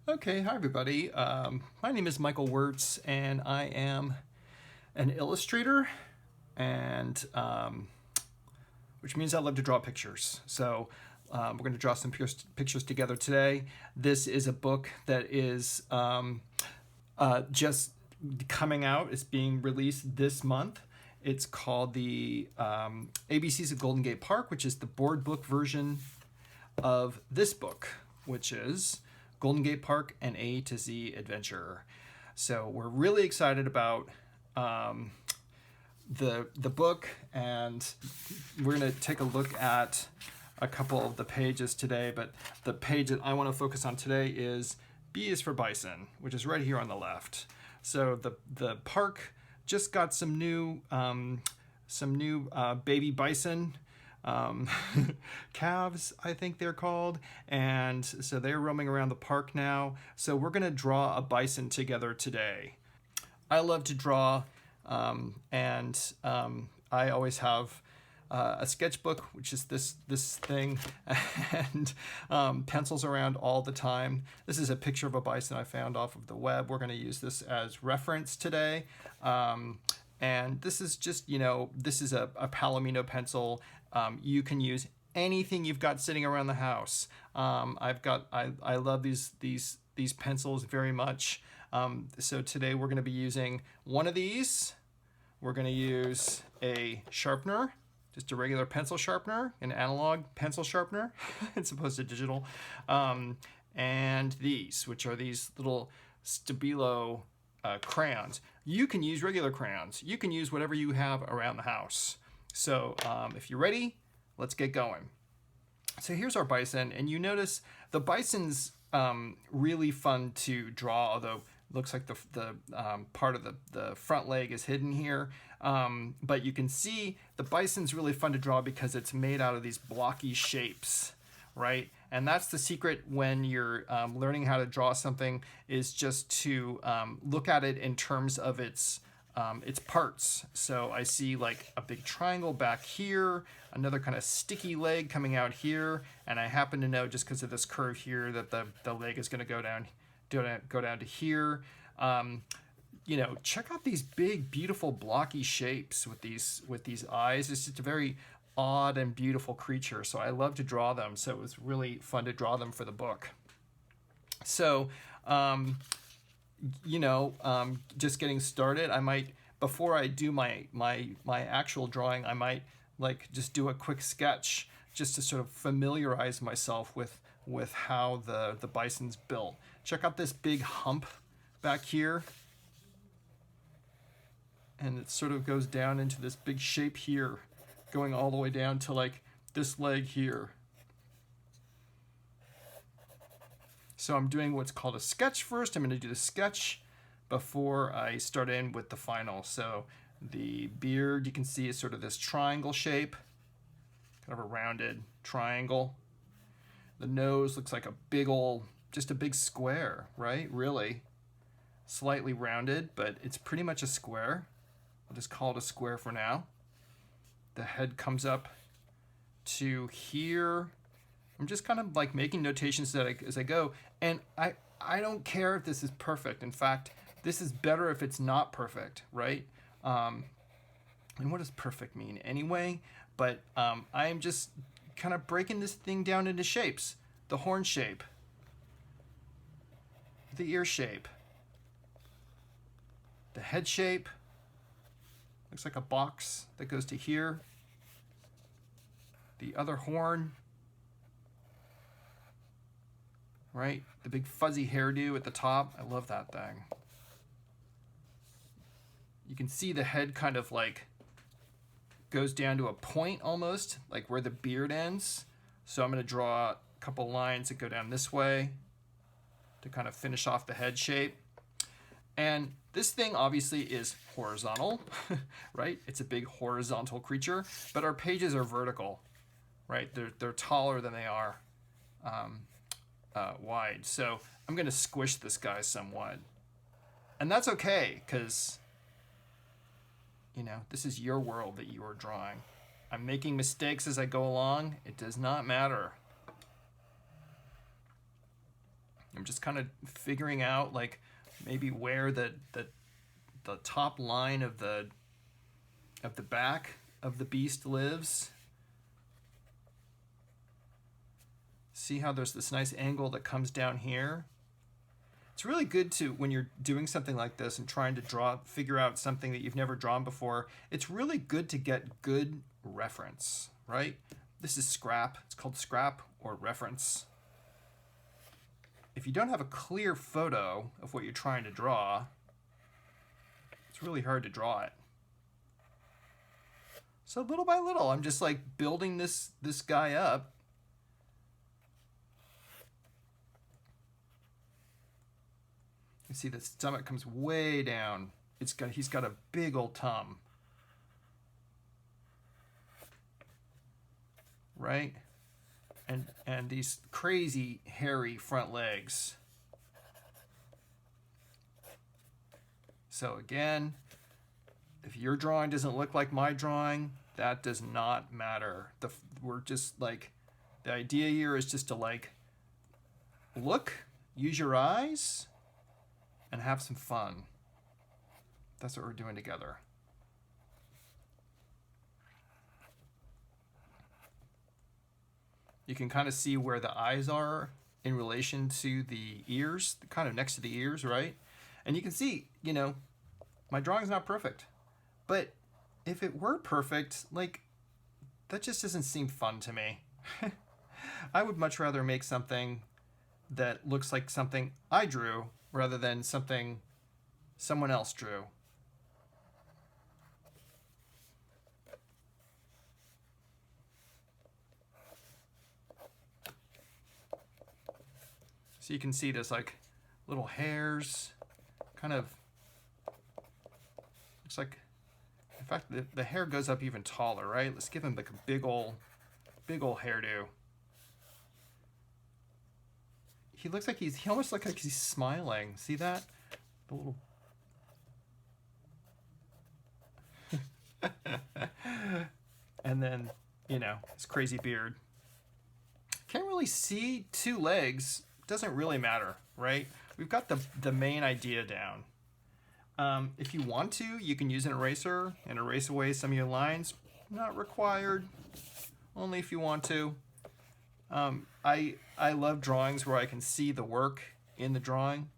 Okay, hi everybody. My name is Michael Wertz, and I am an illustrator, and which means I love to draw pictures. So we're going to draw some pictures together today. This is a book that is just coming out. It's being released this month. It's called the ABCs of Golden Gate Park, which is the board book version of this book, which is Golden Gate Park, an A to Z adventure. So we're really excited about the book, and we're going to take a look at a couple of the pages today. But the page that I want to focus on today is B is for Bison, which is right here on the left. So the park just got some new baby bison. Calves, I think they're called, and so they're roaming around the park now. So we're going to draw a bison together today. I love to draw, and I always have a sketchbook, which is this thing, and pencils around all the time. This is a picture of a bison I found off of the web. We're going to use this as reference today. And this is just, this is a Palomino pencil. You can use anything you've got sitting around the house. I love these pencils very much. So today we're going to be using one of these. We're going to use a sharpener, just a regular pencil sharpener, an analog pencil sharpener, as opposed to digital. And these, which are these little Stabilo crayons. You can use regular crayons. You can use whatever you have around the house. So if you're ready, let's get going. So here's our bison, and you notice the bison's really fun to draw, although it looks like the part of the front leg is hidden here. But you can see the bison's really fun to draw because it's made out of these blocky shapes, right? And that's the secret when you're learning how to draw something, is just to look at it in terms of its parts. So I see like a big triangle back here, another kind of sticky leg coming out here, and I happen to know, just because of this curve here, that the leg is going to go down to here. Check out these big, beautiful, blocky shapes with these eyes. It's just a very odd and beautiful creature. So I love to draw them. So it was really fun to draw them for the book. So, just getting started, I might, before I do my actual drawing, I might just do a quick sketch just to sort of familiarize myself with how the bison's built. Check out this big hump back here. And it sort of goes down into this big shape here, going all the way down to like this leg here. So I'm doing what's called a sketch first. I'm going to do the sketch before I start in with the final. So the beard, you can see, is sort of this triangle shape, kind of a rounded triangle. The nose looks like a big old, just a big square, right? Really slightly rounded, but it's pretty much a square. I'll just call it a square for now. The head comes up to here. I'm just kind of like making notations as I go. And I don't care if this is perfect. In fact, this is better if it's not perfect, right? And what does perfect mean anyway? But I'm just kind of breaking this thing down into shapes. The horn shape. The ear shape. The head shape. Looks like a box that goes to here. The other horn, right? The big fuzzy hairdo at the top. I love that thing. You can see the head kind of like goes down to a point almost, like where the beard ends. So I'm going to draw a couple lines that go down this way to kind of finish off the head shape. And this thing obviously is horizontal, right? It's a big horizontal creature, but our pages are vertical, right? They're taller than they are wide. So I'm going to squish this guy somewhat. And that's okay, because, this is your world that you are drawing. I'm making mistakes as I go along. It does not matter. I'm just kind of figuring out like maybe where the top line of the back of the beast lives. See how there's this nice angle that comes down here? It's really good to, when you're doing something like this and trying to figure out something that you've never drawn before, it's really good to get good reference, right? This is scrap. It's called scrap or reference. If you don't have a clear photo of what you're trying to draw, it's really hard to draw it. So little by little, I'm just like building this guy up. You see the stomach comes way down. He's got a big old tum. Right? And these crazy hairy front legs. So again, if your drawing doesn't look like my drawing, that does not matter. We're just like, the idea here is just to like look, use your eyes, and have some fun. That's what we're doing together. You can kind of see where the eyes are in relation to the ears, kind of next to the ears, right? And you can see, you know, my drawing's not perfect. But if it were perfect, like, that just doesn't seem fun to me. I would much rather make something that looks like something I drew rather than something someone else drew. So you can see this like little hairs, kind of looks like, in fact, the hair goes up even taller, right? Let's give him like a big old hairdo. He looks like he almost looks like he's smiling. See that? The little. And then, you know, his crazy beard. Can't really see two legs. Doesn't really matter, right? We've got the main idea down. If you want to, you can use an eraser and erase away some of your lines. Not required. Only if you want to. I love drawings where I can see the work in the drawing.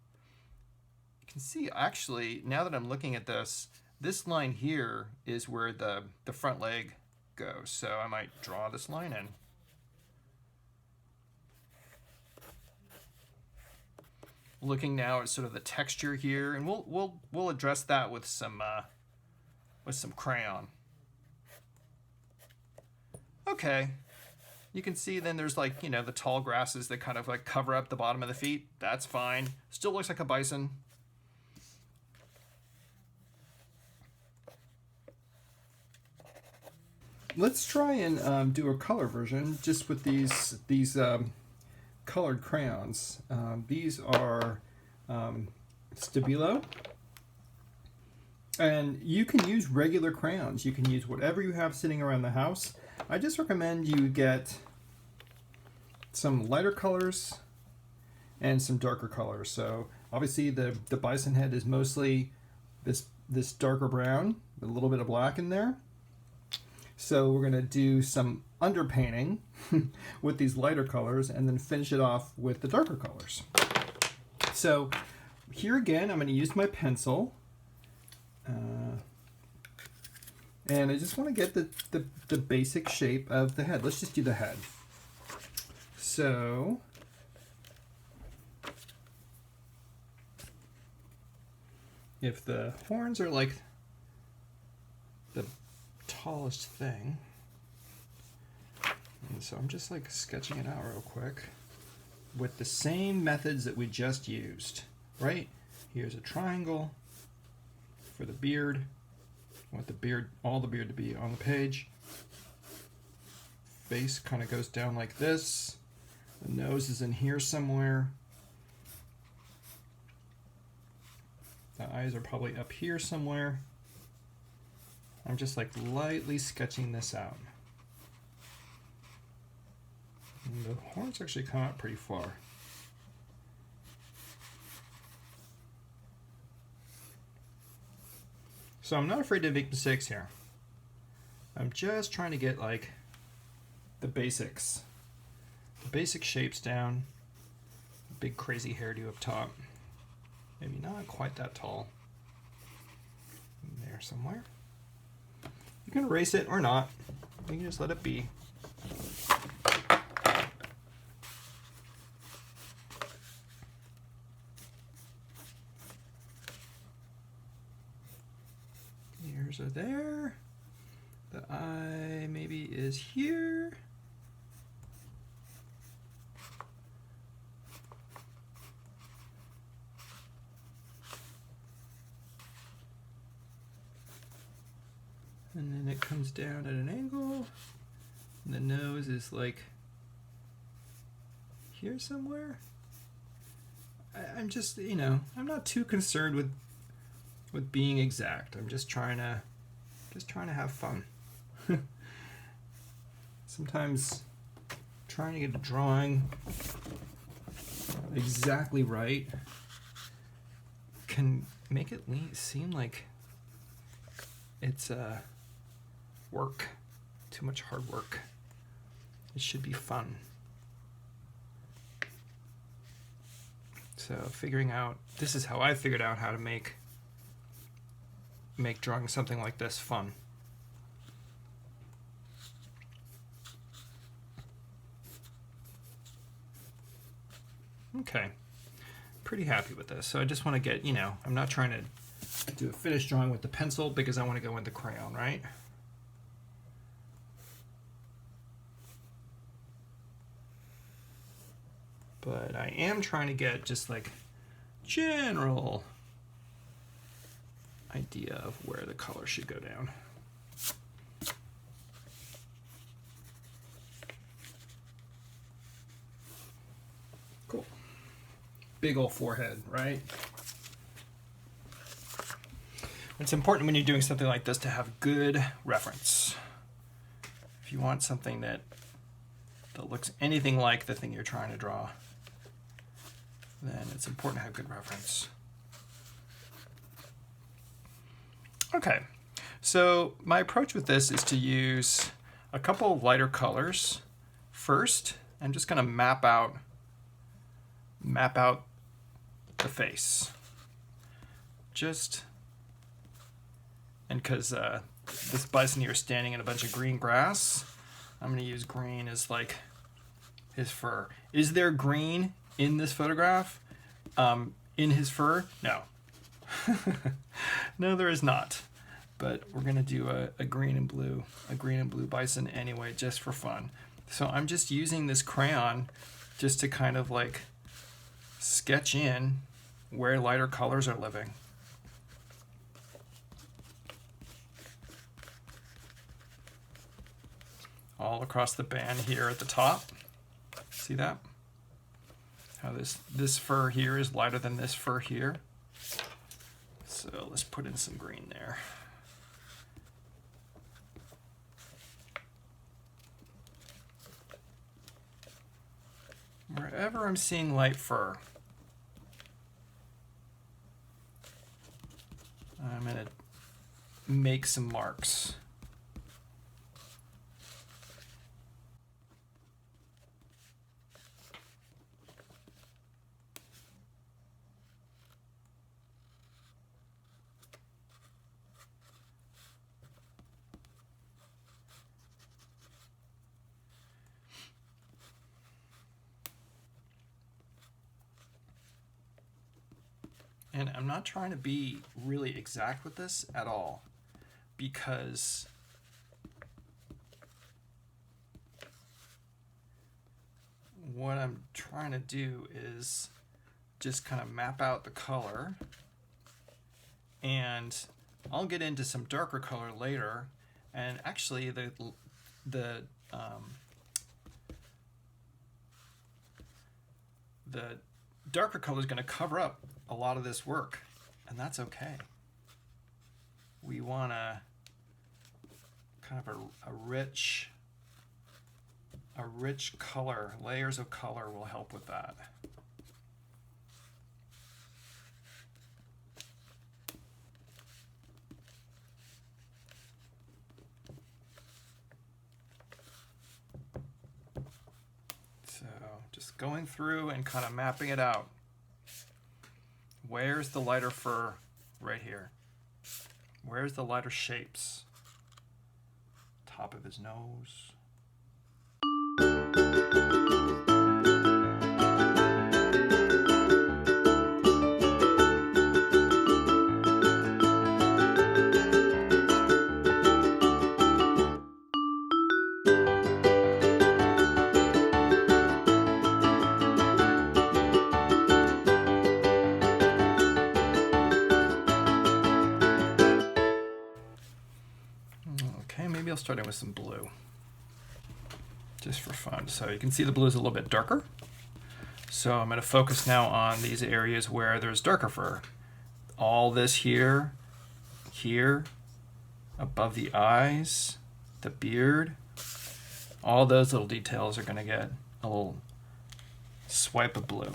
You can see, actually, now that I'm looking at this line here is where the front leg goes. So I might draw this line in. Looking now at sort of the texture here, and we'll address that with some crayon. Okay. You can see then there's like, you know, the tall grasses that kind of like cover up the bottom of the feet. That's fine. Still looks like a bison. Let's try and do a color version just with these colored crayons. These are Stabilo. And you can use regular crayons. You can use whatever you have sitting around the house. I just recommend you get some lighter colors and some darker colors. So obviously the bison head is mostly this darker brown, with a little bit of black in there. So we're going to do some underpainting with these lighter colors and then finish it off with the darker colors. So here again, I'm going to use my pencil. And I just want to get the basic shape of the head. Let's just do the head. So if the horns are like the tallest thing, and so I'm just like sketching it out real quick with the same methods that we just used, right? Here's a triangle for the beard. I want the beard, all the beard to be on the page. Face kind of goes down like this. The nose is in here somewhere. The eyes are probably up here somewhere. I'm just like lightly sketching this out. And the horns actually come out pretty far. So I'm not afraid to make mistakes here. I'm just trying to get like the basics. The basic shapes down. Big crazy hairdo up top. Maybe not quite that tall. There somewhere. You can erase it or not. You can just let it be. Ears are there. The eye maybe is here. And then it comes down at an angle. And the nose is like here somewhere. I'm just, you know, I'm not too concerned with being exact. I'm just trying to have fun. Sometimes trying to get a drawing exactly right can make it seem like it's work, too much hard work. It should be fun. So figuring out, this is how I figured out how to make drawing something like this fun. Okay, pretty happy with this. So I just want to get, you know, I'm not trying to do a finished drawing with the pencil because I want to go with the crayon, right? But I am trying to get just like general idea of where the color should go down. Cool. Big old forehead, right? It's important when you're doing something like this to have good reference. If you want something that looks anything like the thing you're trying to draw, then it's important to have good reference. Okay, so my approach with this is to use a couple of lighter colors first. I'm just going to map out the face. And because this bison here is standing in a bunch of green grass, I'm going to use green as like his fur. Is there green in this photograph? In his fur? No. No, there is not. But we're going to do a green and blue bison anyway, just for fun. So I'm just using this crayon just to kind of like sketch in where lighter colors are living. All across the band here at the top. See that? How this fur here is lighter than this fur here. So let's put in some green there. Wherever I'm seeing light fur, I'm going to make some marks. And I'm not trying to be really exact with this at all, because what I'm trying to do is just kind of map out the color, and I'll get into some darker color later. And actually the darker color is going to cover up a lot of this work, and that's okay. We want a kind of a rich color. Layers of color will help with that. Just going through and kind of mapping it out. Where's the lighter fur? Right here. Where's the lighter shapes? Top of his nose. Okay, maybe I'll start in with some blue, just for fun. So you can see the blue is a little bit darker. So I'm going to focus now on these areas where there's darker fur. All this here, here, above the eyes, the beard, all those little details are going to get a little swipe of blue.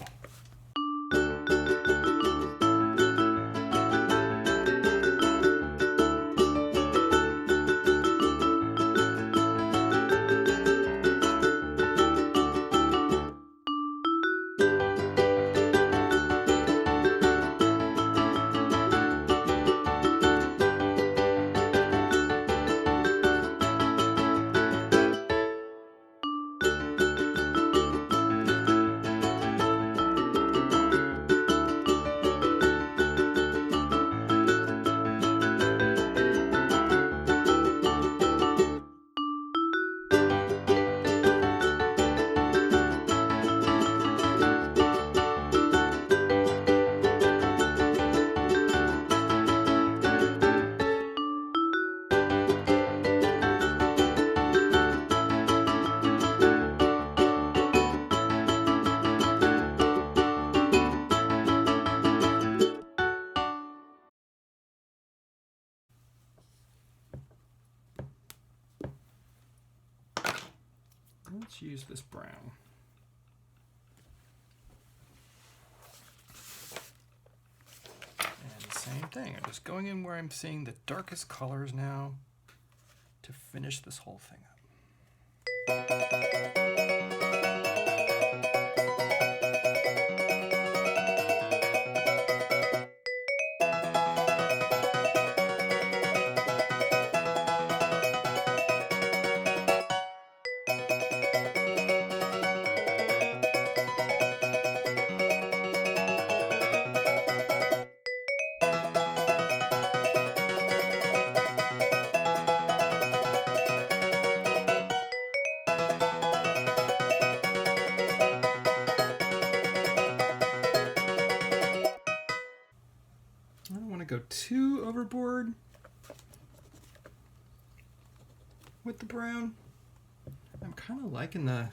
Let's use this brown. And same thing, I'm just going in where I'm seeing the darkest colors now to finish this whole thing up. I don't want to go too overboard with the brown. I'm kind of liking you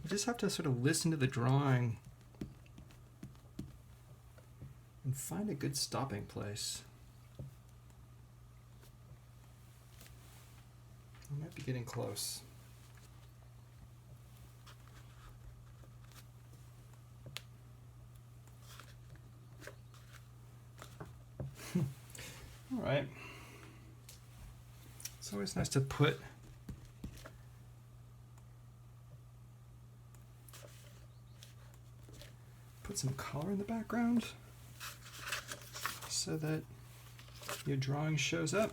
just have to sort of listen to the drawing and find a good stopping place. I might be getting close. All right. It's always nice to put some color in the background so that your drawing shows up.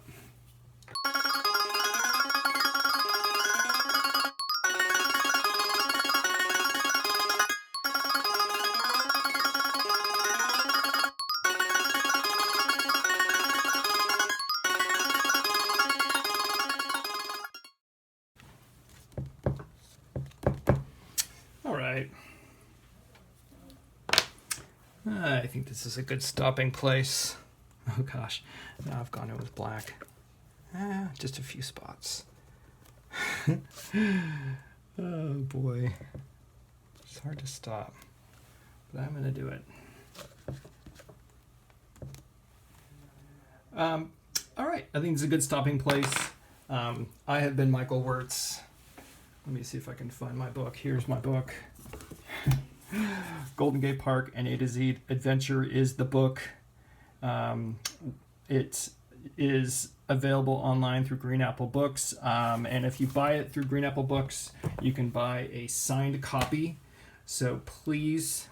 All right. I think this is a good stopping place. Oh gosh, now I've gone in with black. Just a few spots. Oh boy. It's hard to stop, but I'm gonna do it. All right, I think it's a good stopping place. I have been Michael Wertz. Let me see if I can find my book. Here's my book. Golden Gate Park and A to Z Adventure is the book. It is available online through Green Apple Books. And if you buy it through Green Apple Books, you can buy a signed copy. So please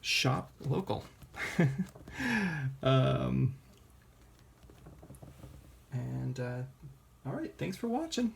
shop local. And all right, thanks for watching.